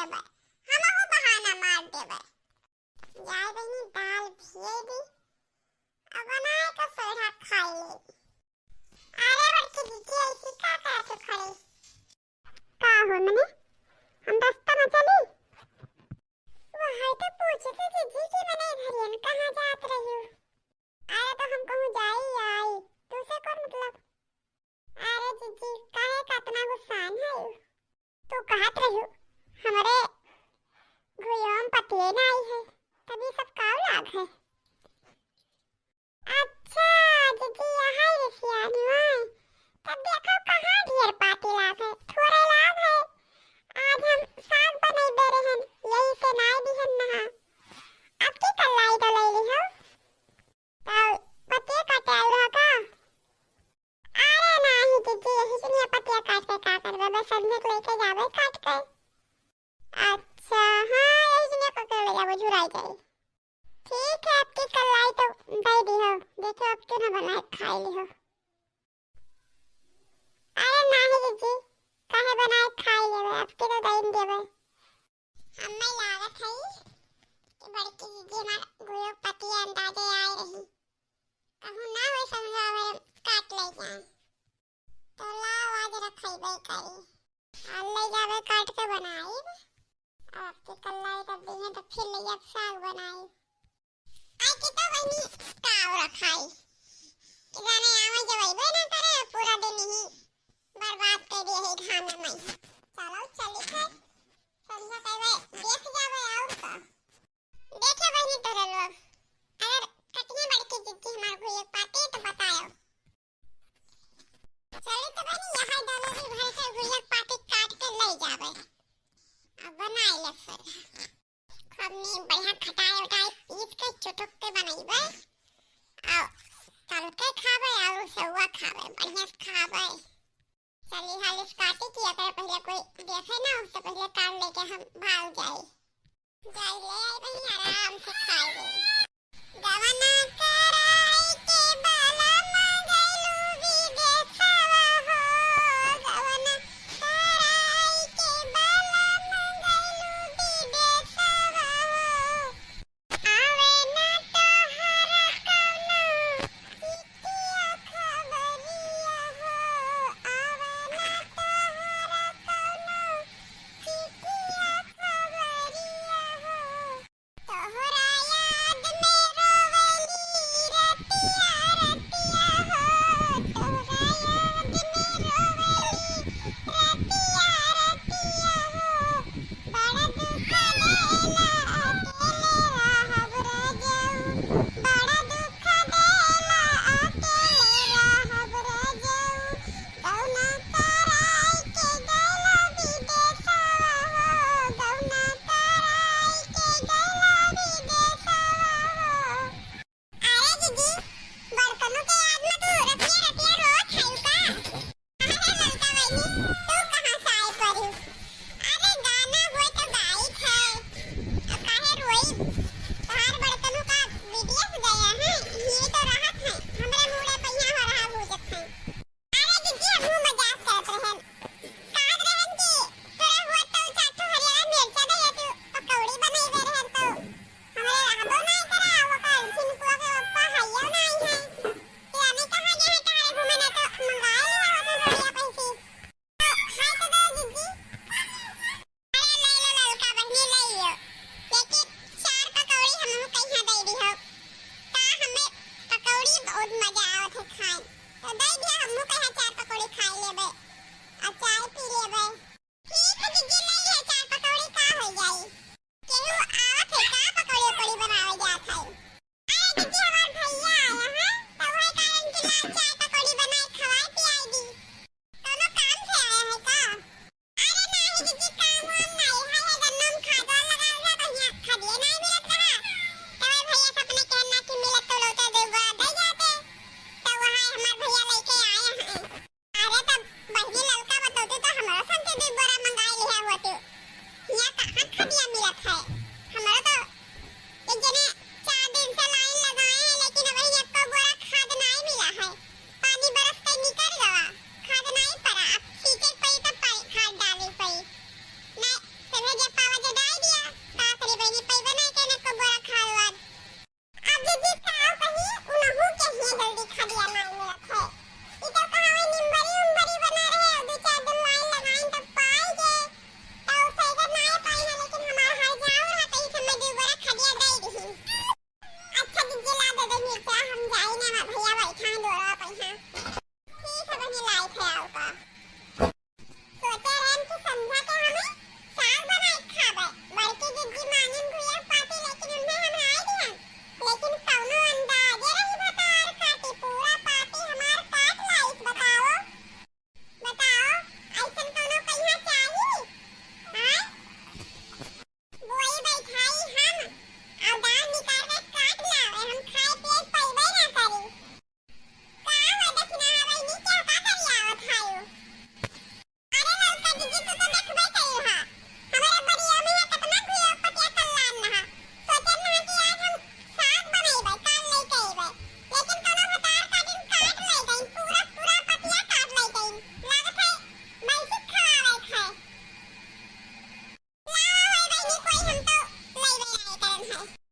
देबे, हमहु बहाना मार देबे। जाए बहनी दाल भिए दी, अब बनाए का सोड़ा खाई ले। अरे बड़की दीदी ऐसी का करते खड़े? का हो मने? हम रास्ता में चली? वहाँ तो पूछे थे दीदी कि मैंने इधर कहाँ जात रही हूँ? अरे तो हम कहूँ जाई आई, तुझसे कौन मतलब? अरे दीदी काहे का इतना गुस्सान है? तू कहत रही हो हमारे घुयम पतिए ना आई है, तभी सब काव लाग है। अच्छा दीदी यहाँ ही रसियानी है, तब देखो कहाँ ढेर पाती लाग है, थोड़े लाग है। आज हम साग बनाई दे रहे हैं, यही से नाई भी हम नहा। अब की कलाई तो ले ली हो? तो पतिए काटे आई रहा का? अरे नहीं दीदी यही सुनिए पतिया काट के का करबे, बस संझे को लेके जावे काट के। अच्छा हाँ यही सुनिए पकड़ ले जाओ झुराई जाए। ठीक है आपकी कलाई तो दे दी हो, देखो अब क्यों ना बनाए खाई ली हो। अरे नहीं दीदी काहे बनाए खाई लेवे, आपके तो दे देवे। हमें लागत है कि बड़की दीदी हमार गुयो पति अंदाजे आए रही, कहूँ ना हो समझावे काट ले जाए, तो लाओ आज रखइबे करी, ले जावे काट के बनाई। आपकी कलाई तब दी है तो फिर ले अब साग बनाई। आई की तो वही काव रखाई कि जाने आवे जवइबे ना करे, पूरा दिन ही बर्बाद कर दिए है खाना में। चलो चली है संध्या कहवे देख जावे और का देखे बहनी तोरे लोग, अगर कटनी बड़की दीदी हमार को एक पाते तो बताओ। चली तो बहनी यहाँ दादाजी भर के गुड़िया पाते काट के ले जावे, अब बनाए ले फिर हमने बढ़िया खटाई उठाई पीस के चुटक के बनाईबे, आओ तल के खावे और सवा खावे बढ़िया से खावे। चली हालिस काटे किया करे पहले कोई देखे ना उससे पहले काट लेके हम भाग जाए जाए ले आई बहनी आराम से खाए। गवना कराई के बाला मंगलू विदेशवा हो, गवना कराई के बाला मंगलू विदेशवा हो, आवे ना तोहरा कौनो चिट्ठिया खबरिया हो, आवे ना तोहरा कौनो चिट्ठिया खबरिया हो, तोहरा याद नहीं कोई हम तो लई ले आए करन है